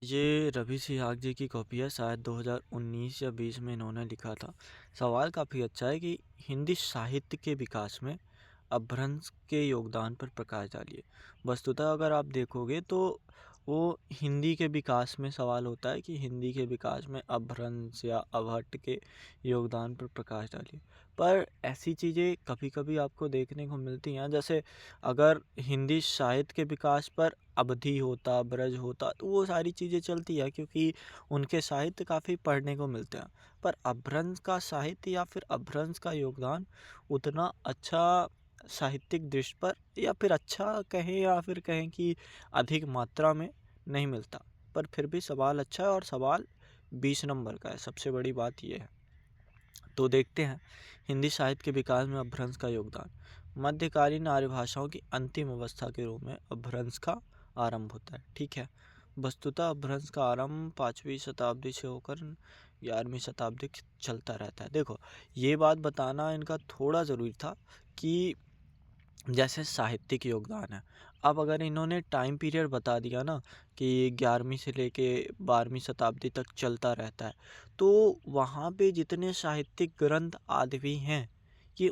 ये रवि सिहाग जी की कॉपी है, शायद 2019 या 20 में इन्होंने लिखा था। सवाल काफ़ी अच्छा है कि हिंदी साहित्य के विकास में अपभ्रंश के योगदान पर प्रकाश डालिए। वस्तुतः अगर आप देखोगे तो वो हिंदी के विकास में सवाल होता है कि हिंदी के विकास में अपभ्रंश या अपभट्ट के योगदान पर प्रकाश डालिए। पर ऐसी चीज़ें कभी कभी आपको देखने को मिलती हैं, जैसे अगर हिंदी साहित्य के विकास पर अवधि होता, ब्रज होता, तो वो सारी चीज़ें चलती है क्योंकि उनके साहित्य काफ़ी पढ़ने को मिलते हैं। पर अपभ्रंश का साहित्य या फिर अपभ्रंश का योगदान उतना अच्छा साहित्यिक दृष्टि पर, या फिर अच्छा कहें या फिर कहें कि अधिक मात्रा में नहीं मिलता। पर फिर भी सवाल अच्छा है और सवाल 20 नंबर का है, सबसे बड़ी बात यह है। तो देखते हैं हिंदी साहित्य के विकास में अपभ्रंश का योगदान। मध्यकालीन आर्य भाषाओं की अंतिम अवस्था के रूप में अपभ्रंश का आरंभ होता है। ठीक है, वस्तुतः अपभ्रंश का आरंभ 5वीं शताब्दी से होकर 11वीं शताब्दी चलता रहता है। देखो, ये बात बताना इनका थोड़ा ज़रूरी था कि जैसे साहित्यिक योगदान है। अब अगर इन्होंने टाइम पीरियड बता दिया ना कि 11वीं से लेके 12वीं शताब्दी तक चलता रहता है, तो वहाँ पे जितने साहित्यिक ग्रंथ आदि भी हैं, ये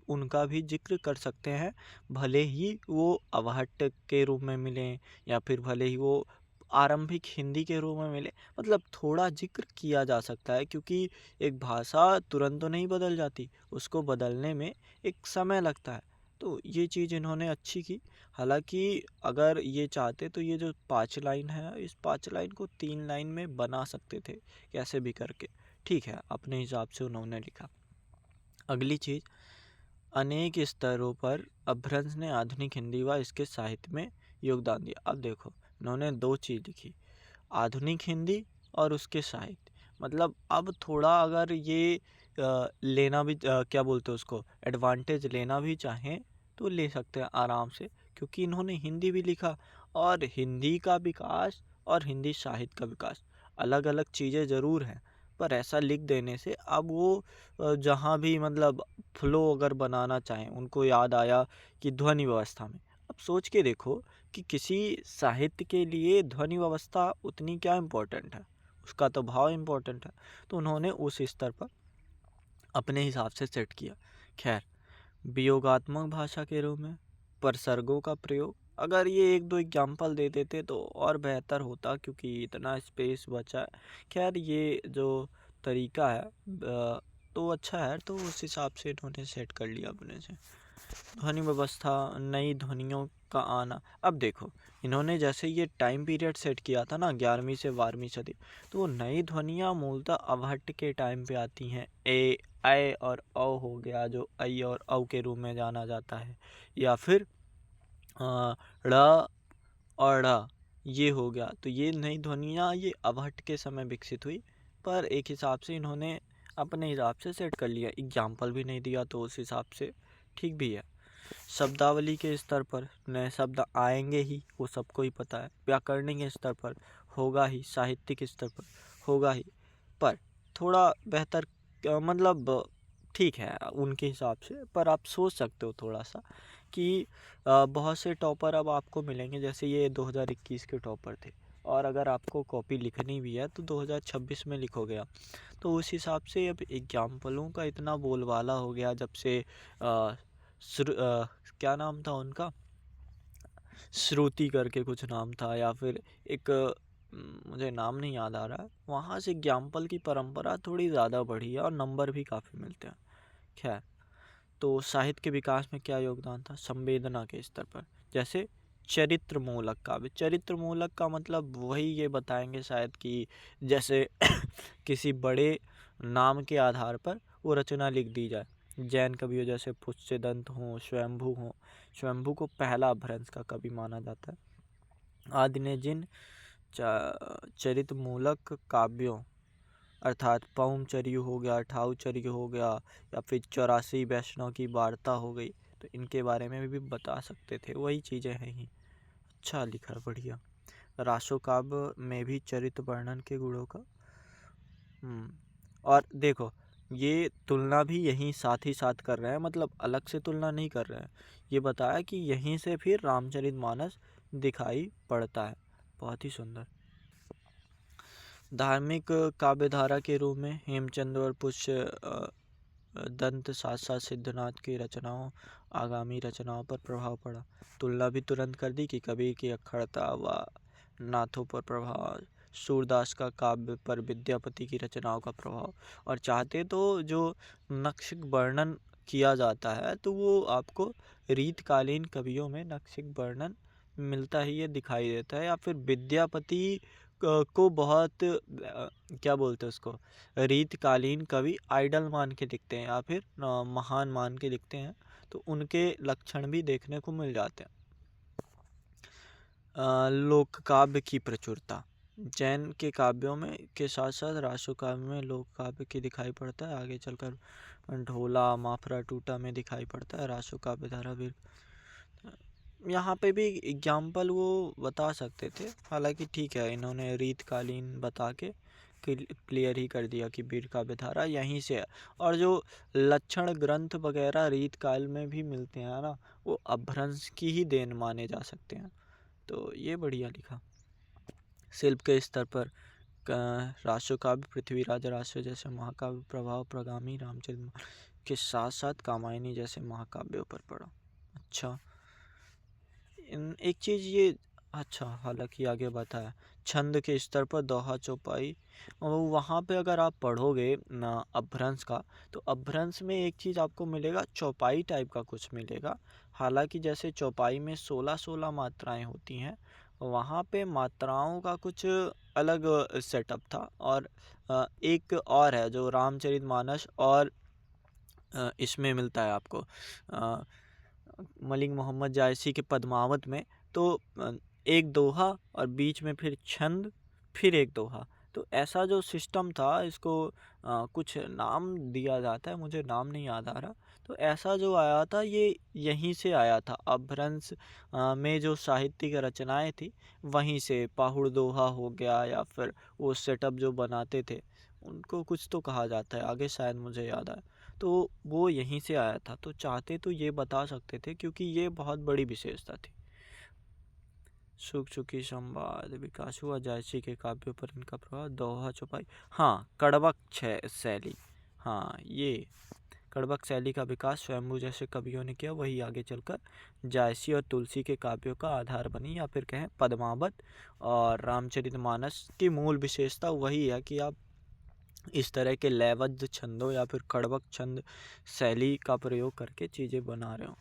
उनका भी जिक्र कर सकते हैं। भले ही वो अवहट्ट के रूप में मिलें या फिर भले ही वो आरंभिक हिंदी के रूप में मिले, मतलब थोड़ा जिक्र किया जा सकता है क्योंकि एक भाषा तुरंत तो नहीं बदल जाती, उसको बदलने में एक समय लगता है। तो ये चीज़ इन्होंने अच्छी की। हालांकि अगर ये चाहते तो ये जो 5 लाइन है, इस 5 लाइन को 3 लाइन में बना सकते थे, कैसे भी करके। ठीक है, अपने हिसाब से उन्होंने लिखा। अगली चीज़, अनेक स्तरों पर अपभ्रंश ने आधुनिक हिंदी व इसके साहित्य में योगदान दिया। अब देखो, इन्होंने 2 चीज़ लिखी, आधुनिक हिंदी और उसके साहित्य। मतलब अब थोड़ा अगर ये लेना भी क्या बोलते हैं उसको, एडवांटेज लेना भी चाहें तो ले सकते हैं आराम से, क्योंकि इन्होंने हिंदी भी लिखा। और हिंदी का विकास और हिंदी साहित्य का विकास अलग अलग चीज़ें ज़रूर हैं, पर ऐसा लिख देने से अब वो जहाँ भी मतलब फ्लो अगर बनाना चाहें, उनको याद आया कि ध्वनि व्यवस्था में। अब सोच के देखो कि किसी साहित्य के लिए ध्वनि व्यवस्था उतनी क्या इम्पोर्टेंट है, उसका तो भाव इम्पोर्टेंट है। तो उन्होंने उस स्तर पर अपने हिसाब से सेट किया। खैर, वियोगात्मक भाषा के रूप में प्रसर्गों का प्रयोग, अगर ये 1-2 एग्जाम्पल दे देते तो और बेहतर होता क्योंकि इतना स्पेस बचा है। खैर, ये जो तरीका है तो अच्छा है, तो उस हिसाब से इन्होंने सेट कर लिया अपने से। ध्वनि व्यवस्था, नई ध्वनियों का आना। अब देखो, इन्होंने जैसे ये टाइम पीरियड सेट किया था ना 11वीं से 12वीं सदी, तो वो नई ध्वनियाँ मूलतः अवहट्ट के टाइम पे आती हैं। ए, ऐ और औ हो गया, जो ऐ और औ के रूप में जाना जाता है, या फिर ड़ और ड़, ये हो गया। तो ये नई ध्वनियाँ ये अवहट्ट के समय विकसित हुई, पर एक हिसाब से इन्होंने अपने हिसाब से सेट कर लिया। एग्जाम्पल भी नहीं दिया तो उस हिसाब से ठीक भी है। शब्दावली के स्तर पर नए शब्द आएंगे ही, वो सबको ही पता है। व्याकरणिक स्तर पर होगा ही, साहित्यिक स्तर पर होगा ही, पर थोड़ा बेहतर मतलब ठीक है उनके हिसाब से। पर आप सोच सकते हो थोड़ा सा कि बहुत से टॉपर अब आपको मिलेंगे, जैसे ये 2021 के टॉपर थे, और अगर आपको कॉपी लिखनी भी है तो 2026 में लिखोगे आप। तो उस हिसाब से अब एग्जाम्पलों का इतना बोलबाला हो गया जब से क्या नाम था उनका, श्रुति करके कुछ नाम था, या फिर एक मुझे नाम नहीं याद आ रहा है, वहाँ से एग्जाम्पल की परंपरा थोड़ी ज़्यादा बढ़ी है और नंबर भी काफ़ी मिलते हैं। खैर, तो साहित्य के विकास में क्या योगदान था, संवेदना के स्तर पर। जैसे चरित्र मूलक काव्य, चरित्र मूलक का मतलब वही ये बताएंगे शायद कि जैसे किसी बड़े नाम के आधार पर वो रचना लिख दी जाए। जैन कवियों जैसे पुष्यदंत हों, स्वयंभू हों। स्वयंभू को पहला अपभ्रंश का कवि माना जाता है। आदि ने जिन चरित्र मूलक काव्यों, अर्थात पौमचर्य हो गया, ठाकुरचर्य हो गया, या फिर 84 वैष्णव की वार्ता हो गई, तो इनके बारे में भी बता सकते थे। वही चीज़ें हैं ही। अच्छा लिखा, बढ़िया। रासो काव्य में भी चरित्र वर्णन के गुणों का और देखो, ये तुलना भी यहीं साथ ही साथ कर रहे हैं, मतलब अलग से तुलना नहीं कर रहे हैं। ये बताया कि यहीं से फिर रामचरितमानस दिखाई पड़ता है। बहुत ही सुंदर। धार्मिक काव्यधारा के रूप में हेमचंद और पुष्य दंत साथ साथ सिद्धनाथ की रचनाओं आगामी रचनाओं पर प्रभाव पड़ा। तुलना भी तुरंत कर दी कि कबीर की अखड़ता व नाथों पर प्रभाव, सूरदास का काव्य पर विद्यापति की रचनाओं का प्रभाव। और चाहते तो जो नक्शिक वर्णन किया जाता है तो वो आपको रीतकालीन कवियों में नक्शिक वर्णन मिलता ही ये दिखाई देता है, या फिर विद्यापति को बहुत क्या बोलते हैं उसको, रीतकालीन कवि आइडल मान के दिखते हैं या फिर महान मान के दिखते हैं, तो उनके लक्षण भी देखने को मिल जाते हैं। लोक काव्य की प्रचुरता, जैन के काव्यों में के साथ साथ रासो काव्य में लोक काव्य की दिखाई पड़ता है। आगे चलकर ढोला माफरा टूटा में दिखाई पड़ता है रासो काव्य धारा भी। यहाँ पे भी एग्जाम्पल वो बता सकते थे, हालांकि ठीक है इन्होंने रीतकालीन बता के क्लियर ही कर दिया कि वीर काव्य धारा यहीं से है। और जो लक्षण ग्रंथ वगैरह रीतकाल में भी मिलते हैं ना, वो अपभ्रंश की ही देन माने जा सकते हैं। तो ये बढ़िया लिखा। शिल्प के स्तर पर रासो काव्य पृथ्वीराज रासो जैसे महाकाव्य प्रभाव प्रगामी रामचरित के साथ साथ कामायनी जैसे महाकाव्यों पर पड़ा। अच्छा, एक चीज़ ये, अच्छा हालांकि आगे बताया छंद के स्तर पर दोहा चौपाई, और वहाँ पे अगर आप पढ़ोगे ना अपभ्रंश का, तो अपभ्रंश में एक चीज़ आपको मिलेगा, चौपाई टाइप का कुछ मिलेगा। हालांकि जैसे चौपाई में 16 मात्राएं होती हैं, वहाँ पे मात्राओं का कुछ अलग सेटअप था। और एक और है जो रामचरितमानस और इसमें मिलता है आपको मलिक मोहम्मद जायसी के पद्मावत में, तो एक दोहा और बीच में फिर छंद फिर एक दोहा, तो ऐसा जो सिस्टम था इसको कुछ नाम दिया जाता है, मुझे नाम नहीं याद आ रहा। तो ऐसा जो आया था ये यहीं से आया था, अपभ्रंश में जो साहित्यिक रचनाएं थी वहीं से, पाहुड़ दोहा हो गया या फिर वो सेटअप जो बनाते थे उनको कुछ तो कहा जाता है, आगे शायद मुझे याद आया। तो वो यहीं से आया था, तो चाहते तो ये बता सकते थे क्योंकि ये बहुत बड़ी विशेषता थी। सुख चुकी संवाद विकास हुआ, जायसी के काव्यों पर इनका प्रभाव, दोहा चौपाई, हाँ कड़वक शैली, हाँ ये कड़वक शैली का विकास स्वयंभू जैसे कवियों ने किया, वही आगे चलकर जायसी और तुलसी के काव्यों का आधार बनी, या फिर कहें पद्मावत और रामचरितमानस की मूल विशेषता वही है कि आप इस तरह के लयबद्ध छंदों या फिर कड़वक छंद शैली का प्रयोग करके चीज़ें बना रहे हो।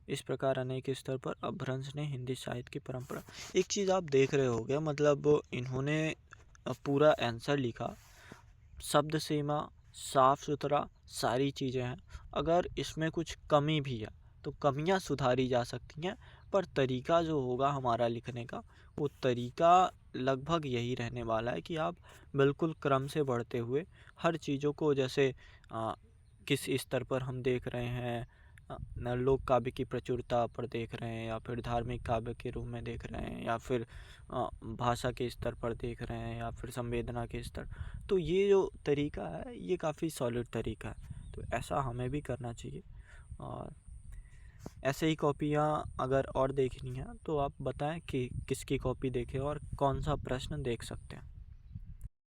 इस प्रकार अनेक स्तर पर अपभ्रंश ने हिंदी साहित्य की परंपरा, एक चीज़ आप देख रहे होगे, मतलब इन्होंने पूरा आंसर लिखा, शब्द सीमा साफ सुथरा सारी चीज़ें हैं। अगर इसमें कुछ कमी भी है तो कमियां सुधारी जा सकती हैं, पर तरीका जो होगा हमारा लिखने का, वो तरीका लगभग यही रहने वाला है कि आप बिल्कुल क्रम से बढ़ते हुए हर चीज़ों को, जैसे किस स्तर पर हम देख रहे हैं, लोक काव्य की प्रचुरता पर देख रहे हैं, या फिर धार्मिक काव्य के रूप में देख रहे हैं, या फिर भाषा के स्तर पर देख रहे हैं, या फिर संवेदना के स्तर, तो ये जो तरीका है ये काफ़ी सॉलिड तरीका है, तो ऐसा हमें भी करना चाहिए। और ऐसे ही कॉपियाँ अगर और देखनी है तो आप बताएं कि किसकी कॉपी देखें और कौन सा प्रश्न देख सकते हैं।